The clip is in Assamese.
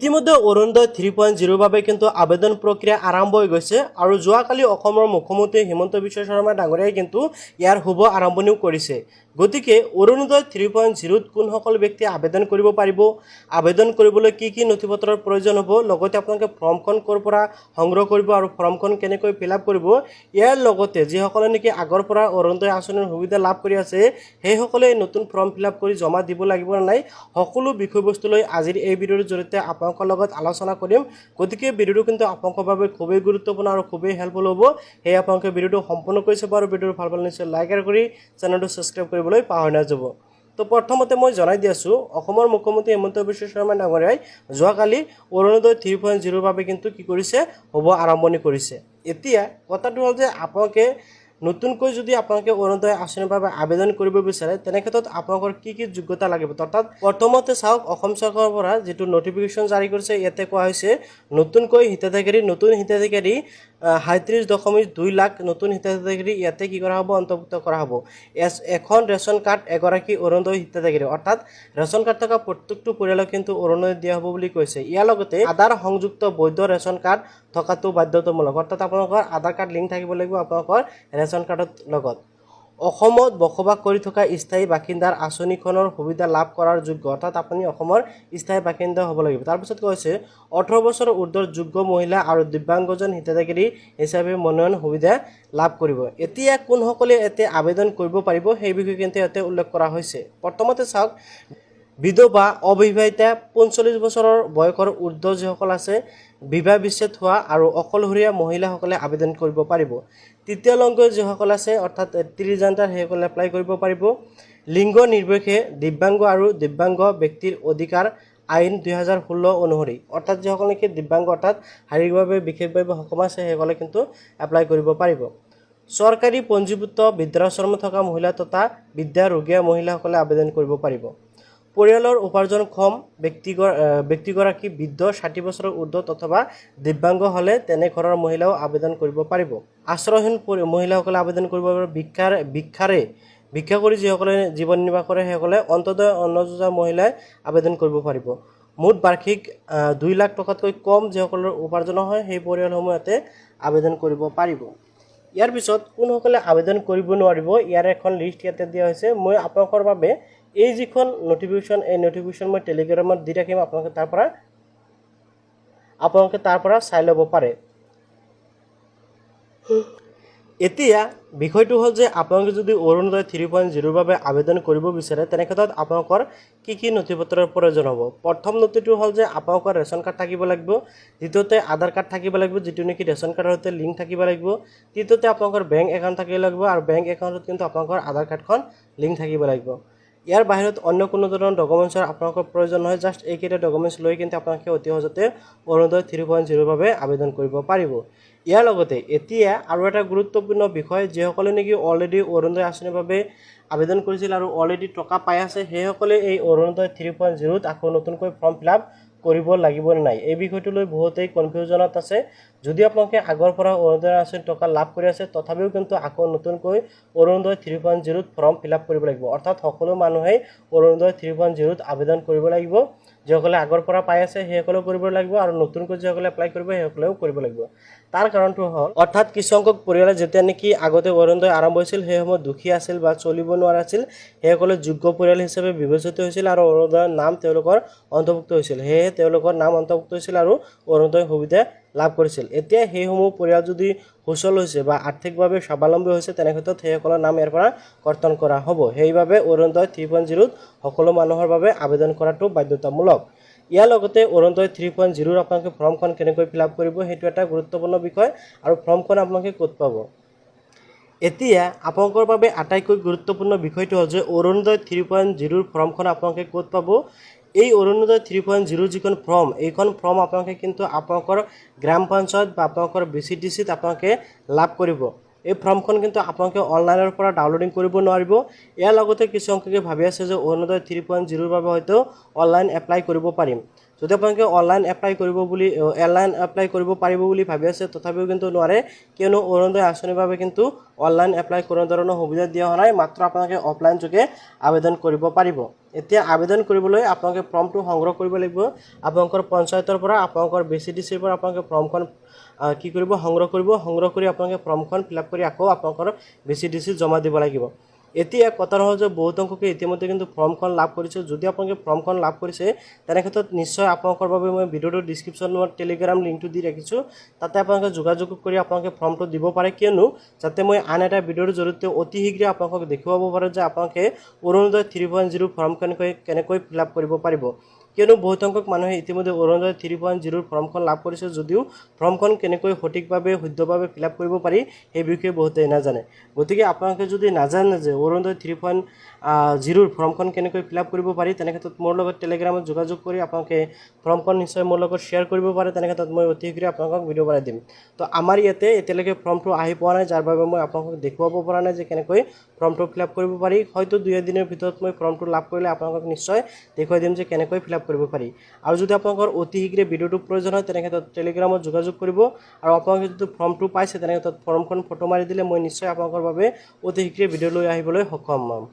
ইতিমধ্যে অৰুণোদয় 3.0 বাবে কিন্তু আবেদন প্ৰক্ৰিয়া আৰম্ভ হৈ গৈছে আৰু যোৱাকালি অসমৰ মুখ্যমন্ত্ৰী হিমন্ত বিশ্ব শৰ্মা ডাঙৰীয়াই কিন্তু ইয়াৰ শুভ আৰম্ভণিও কৰিছে। গতিকে অৰুণোদয় 3.0ত কোনসকল ব্যক্তি আবেদন কৰিব পাৰিব, আবেদন কৰিবলৈ কি কি নথিপত্ৰৰ প্ৰয়োজন হ'ব, লগতে আপোনালোকে ফৰ্মখন ক'ৰ পৰা সংগ্ৰহ কৰিব আৰু ফৰ্মখন কেনেকৈ ফিল আপ কৰিব, ইয়াৰ লগতে যিসকলে নেকি আগৰ পৰা অৰুণোদয় আঁচনিৰ সুবিধা লাভ কৰি আছে সেইসকলে নতুন ফৰ্ম ফিল আপ কৰি জমা দিব লাগিব নে নাই, সকলো বিষয়বস্তু লৈ আজিৰ এই ভিডিঅ'ৰ জৰিয়তে আপোনালোকৰ লগত আলোচনা কৰিম। গতিকে ভিডিঅ'টো কিন্তু আপোনালোকৰ বাবে খুবেই গুৰুত্বপূৰ্ণ আৰু খুবেই হেল্পফুল হ'ব। সেয়ে আপোনালোকে ভিডিঅ'টো সম্পূৰ্ণকৈ চাব আৰু ভিডিঅ'টো ভাল পালে নিশ্চয় লাইক কৰি চেনেলটো ছাবস্ক্ৰাইব কৰিবলৈ পাহৰি নাযাব। তো প্ৰথমতে মই জনাই দি আছোঁ, অসমৰ মুখ্যমন্ত্ৰী হিমন্ত বিশ্ব শৰ্মা ডাঙৰীয়াই যোৱাকালি অৰুণোদয় 3.0 বাবে কিন্তু কি কৰিছে, শুভ আৰম্ভণি কৰিছে। এতিয়া কথাটো হ'ল যে আপোনালোকে নতুনকৈ যদি আপোনালোকে অৰুণোদয় আঁচনিৰ বাবে আবেদন কৰিব বিচাৰে তেনে ক্ষেত্ৰত আপোনালোকৰ কি কি যোগ্যতা লাগিব। অৰ্থাৎ প্ৰথমতে চাওক, অসম চৰকাৰৰ পৰা যিটো নটিফিকেশ্যন জাৰি কৰিছে ইয়াতে কোৱা হৈছে নতুন হিতাধিকাৰী 37.2 লাখ নতুন হিতাধিকাৰী ইয়াতে কি কৰা হ'ব, অন্তৰ্ভুক্ত কৰা হ'ব। এখন ৰেচন কাৰ্ড এগৰাকী অৰুণোদয় হিতাধিকাৰী, অৰ্থাৎ ৰেচন কাৰ্ড থকা প্ৰত্যেকটো পৰিয়ালক কিন্তু অৰুণোদয় দিয়া হ'ব বুলি কৈছে। ইয়াৰ লগতে আধাৰ সংযুক্ত বৈধ ৰেচন কাৰ্ড থকাটো বাধ্যতামূলক, অৰ্থাৎ আপোনালোকৰ আধাৰ কাৰ্ড লিংক থাকিব লাগিব আপোনালোকৰ ৰেচন কাৰ্ডৰ লগত। অসমত বসবাস কৰি থকা স্থায়ী বাসিন্দাৰ আঁচনিখনৰ সুবিধা লাভ কৰাৰ যোগ্য, অৰ্থাৎ আপুনি অসমৰ স্থায়ী বাসিন্দা হ'ব লাগিব। তাৰপিছত কৈছে 18 বছৰৰ ঊৰ্ধ্বৰ যোগ্য মহিলা আৰু দিব্যাংগজন হিতাধিকাৰী হিচাপে মনোনয়ন সুবিধা লাভ কৰিব। এতিয়া কোনসকলে ইয়াতে আবেদন কৰিব পাৰিব সেই বিষয়ে কিন্তু ইয়াতে উল্লেখ কৰা হৈছে। প্ৰথমতে চাওক, বিধৱা, অবিবাহিতা, 45 বছৰৰ বয়সৰ ঊৰ্ধ্ব যিসকল আছে, বিবাহ বিচ্ছেদ হোৱা আৰু অকলশৰীয়া মহিলাসকলে আবেদন কৰিব পাৰিব। তৃতীয় লিংগৰ যিসকল আছে অৰ্থাৎ ট্ৰিজেণ্ডাৰ সেইসকলে এপ্লাই কৰিব পাৰিব। লিংগ নিৰ্বিশেষে দিব্যাংগ আৰু দিব্যাংগ ব্যক্তিৰ অধিকাৰ আইন 2016 অনুসৰি, অৰ্থাৎ যিসকল নেকি দিব্যাংগ অৰ্থাৎ শাৰীৰিকভাৱে বিশেষভাৱে সক্ষম আছে সেইসকলে কিন্তু এপ্লাই কৰিব পাৰিব। চৰকাৰী পঞ্জীভুক্ত বৃদ্ধাশ্ৰমত থকা মহিলা তথা বিদ্যাৰোগীয়া মহিলাসকলে আবেদন কৰিব পাৰিব। পৰিয়ালৰ উপাৰ্জনক্ষম ব্যক্তিগৰাকী বৃদ্ধ 60 বছৰৰ ঊৰ্ধ্বত অথবা দিব্যাংগ হ'লে তেনে ঘৰৰ মহিলাও আবেদন কৰিব পাৰিব। আশ্ৰয়হীন মহিলাসকলে আবেদন কৰিব পাৰিব। ভিক্ষা কৰি যিসকলে জীৱন নিৰ্বাহ কৰে সেইসকলে অন্তোদয় অন্ন যোজনা মহিলাই আবেদন কৰিব পাৰিব। মুঠ বাৰ্ষিক 2 লাখ টকাতকৈ কম যিসকলৰ উপাৰ্জন হয় সেই পৰিয়ালসমূহ ইয়াতে আবেদন কৰিব পাৰিব। ইয়াৰ পিছত কোনসকলে আবেদন কৰিব নোৱাৰিব ইয়াৰ এখন লিষ্ট ইয়াতে দিয়া হৈছে। মই আপোনালোকৰ বাবে এই যিখন নটিফিকেশ্যন এই নটিফিকেশ্যন মই টেলিগ্ৰামত দি ৰাখিম, আপোনালোকে তাৰ পৰা চাই ল'ব পাৰে। এতিয়া বিষয়টো হ'ল যে আপোনালোকে যদি অৰুণোদয় 3.0 বাবে আবেদন কৰিব বিচাৰে তেনে ক্ষেত্ৰত আপোনালোকৰ কি কি নথিপত্ৰৰ প্ৰয়োজন হ'ব। প্ৰথম নথিটো হ'ল যে আপোনালোকৰ ৰেচন কাৰ্ড থাকিব লাগিব। দ্বিতীয়তে আধাৰ কাৰ্ড থাকিব লাগিব, যিটো নেকি ৰেচন কাৰ্ডৰ সৈতে লিংক থাকিব লাগিব। তৃতীয়তে আপোনালোকৰ বেংক একাউণ্ট থাকিব লাগিব আৰু বেংক একাউণ্টত কিন্তু আপোনালোকৰ আধাৰ কাৰ্ডখন লিংক থাকিব লাগিব। ইয়াৰ বাহিৰত অন্য কোনো ধৰণৰ ডকুমেণ্টছৰ আপোনালোকৰ প্ৰয়োজন নহয়। জাষ্ট এইকেইটা ডকুমেণ্টছ লৈ কিন্তু আপোনালোকে অতি সহজতে অৰুণোদয় 3.0 বাবে আবেদন কৰিব পাৰিব। ইয়াৰ লগতে এতিয়া আৰু এটা গুৰুত্বপূৰ্ণ বিষয়, যিসকলে নেকি অলৰেডি অৰুণোদয় আঁচনিৰ বাবে আবেদন কৰিছিল আৰু অলৰেডি টকা পাই আছে সেইসকলে এই অৰুণোদয় 3.0ত আকৌ নতুনকৈ ফৰ্ম ফিল আপ কৰিব লাগিব নে নাই, এই বিষয়টো লৈ বহুতেই কনফিউজনত আছে। যদি আপোনালোকে আগৰ পৰা অৰুণোদয় আঁচনিৰ টকা লাভ কৰি আছে তথাপিও কিন্তু আকৌ নতুনকৈ অৰুণোদয় 3.0ত ফৰ্ম ফিল আপ কৰিব লাগিব। অৰ্থাৎ সকলো মানুহেই অৰুণোদয় 3.0ত আবেদন কৰিব লাগিব। যিসকলে আগৰ পৰা পাই আছে সেইসকলেও কৰিব লাগিব আৰু নতুনকৈ যিসকলে এপ্লাই কৰিব সেইসকলেও কৰিব লাগিব। তাৰ কাৰণটো হ'ল, অৰ্থাৎ কিছুসংখ্যক পৰিয়ালে যেতিয়া নেকি আগতে অৰুণোদয় আৰম্ভ হৈছিল সেইসমূহ দুখীয়া আছিল বা চলিব নোৱাৰা আছিল, সেইসকলে যোগ্য পৰিয়াল হিচাপে বিবেচিত হৈছিল আৰু অৰুণোদয়ৰ নাম তেওঁলোকৰ অন্তৰ্ভুক্ত হৈছিল। সেয়েহে তেওঁলোকৰ নাম অন্তৰ্ভুক্ত হৈছিল আৰু অৰুণোদয় সুবিধা লাভ কৰিছিল। এতিয়া সেইসমূহ পৰিয়াল যদি সুচল হৈছে বা আৰ্থিকভাৱে স্বাৱলম্বী হৈছে তেনে ক্ষেত্ৰত সেইসকলৰ নাম ইয়াৰ পৰা কৰ্তন কৰা হ'ব। সেইবাবে অৰুণোদয় 3.0ত সকলো মানুহৰ বাবে আবেদন কৰাটো বাধ্যতামূলক। ইয়াৰ লগতে অৰুণোদয় 3.0ৰ আপোনালোকে ফৰ্মখন কেনেকৈ ফিল আপ কৰিব সেইটো এটা গুৰুত্বপূৰ্ণ বিষয় আৰু ফৰ্মখন আপোনালোকে ক'ত পাব। এতিয়া আপোনালোকৰ বাবে আটাইতকৈ গুৰুত্বপূৰ্ণ বিষয়টো হ'ল যে অৰুণোদয় 3.0ৰ ফৰ্মখন আপোনালোকে ক'ত পাব। এই অৰুণোদয় 3.0 যিখন ফৰ্ম, এইখন ফৰ্ম আপোনালোকে কিন্তু আপোনালোকৰ গ্ৰাম পঞ্চায়ত বা আপোনালোকৰ BCDCত আপোনালোকে লাভ কৰিব। এই ফৰ্মখন কিন্তু আপোনালোকে অনলাইনৰ পৰা ডাউনলোডিং কৰিব নোৱাৰিব। ইয়াৰ লগতে কিছুসংখ্যকে ভাবি আছে যে অৰুণোদয় 3.0ৰ বাবে হয়তো অনলাইন এপ্লাই কৰিব পাৰিম। যদি আপোনালোকে অনলাইন এপ্লাই কৰিব পাৰিব বুলি ভাবি আছে তথাপিও কিন্তু নোৱাৰে, কিয়নো অৰুণোদয় আঁচনিৰ বাবে কিন্তু অনলাইন এপ্লাই কোনো ধৰণৰ সুবিধা দিয়া হোৱা নাই, মাত্ৰ আপোনালোকে অফলাইন যোগে আবেদন কৰিব পাৰিব। এতিয়া আবেদন কৰিবলৈ আপোনালোকে ফৰ্মটো সংগ্ৰহ কৰিব লাগিব আপোনালোকৰ পঞ্চায়তৰ পৰা, আপোনালোকৰ VCDCৰ পৰা আপোনালোকে ফৰ্মখন কি কৰিব সংগ্ৰহ কৰি আপোনালোকে ফৰ্মখন ফিল আপ কৰি আকৌ আপোনালোকৰ VCDC জমা দিব লাগিব। এতিয়া কথা হ'ল যে বহুত সংখ্যকে ইতিমধ্যে কিন্তু ফৰ্মখন লাভ কৰিছে। যদি আপোনালোকে ফৰ্মখন লাভ কৰিছে তেনে ক্ষেত্ৰত নিশ্চয় আপোনালোকৰ বাবে মই ভিডিঅ'টোৰ ডিছক্ৰিপশ্যনত টেলিগ্ৰাম লিংকটো দি ৰাখিছোঁ, তাতে আপোনালোকে যোগাযোগ কৰি আপোনালোকে ফৰ্মটো দিব পাৰে, কিয়নো যাতে মই আন এটা ভিডিঅ'ৰ জৰিয়তে অতি শীঘ্ৰে আপোনালোকক দেখুৱাব পাৰোঁ যে আপোনালোকে অৰুণোদয় 3.0 ফৰ্ম কেনেকৈ ফিল আপ কৰিব পাৰিব। কিয়নো বহুত সংখ্যক মানুহে ইতিমধ্যে অৰুণোদয় 3.0 ফৰ্মখন লাভ কৰিছে যদিও ফৰ্মখন কেনেকৈ সঠিকভাৱে শুদ্ধভাৱে ফিল আপ কৰিব পাৰি সেই বিষয়ে বহুতেই নাজানে। গতিকে আপোনালোকে যদি নাজানে যে অৰুণোদয় 3.0 ফৰ্মখন কেনেকৈ ফিল আপ কৰিব পাৰি, তেনে ক্ষেত্ৰত মোৰ লগত টেলিগ্ৰামত যোগাযোগ কৰি আপোনালোকে ফৰ্মখন নিশ্চয় মোৰ লগত শ্বেয়াৰ কৰিব পাৰে, তেনে ক্ষেত্ৰত মই অতি শীঘ্ৰে আপোনালোকক ভিডিঅ' বনাই দিম। তো আমাৰ ইয়াতে এতিয়ালৈকে ফৰ্মটো আহি পোৱা নাই, যাৰ বাবে মই আপোনালোকক দেখুৱাব পৰা নাই যে কেনেকৈ ফৰ্মটো ফিল আপ কৰিব পাৰি। হয়তো 2 দিনৰ ভিতৰত মই ফৰ্মটো লাভ কৰিলে আপোনালোকক নিশ্চয় দেখুৱাই দিম যে কেনেকৈ ফিল আপ কৰিব পাৰি। আৰু যদি আপোনালোকৰ অতি শীঘ্ৰে ভিডিঅ'টো প্ৰয়োজন হয় তেনে ক্ষেত্ৰত টেলিগ্ৰামত যোগাযোগ কৰিব, আৰু আপোনালোকে যদি ফৰ্মটো পাইছে তেনে ক্ষেত্ৰত ফৰ্মখন ফটো মাৰি দিলে মই নিশ্চয় আপোনালোকৰ বাবে অতি শীঘ্ৰে ভিডিঅ' লৈ আহিবলৈ সক্ষম হ'ম।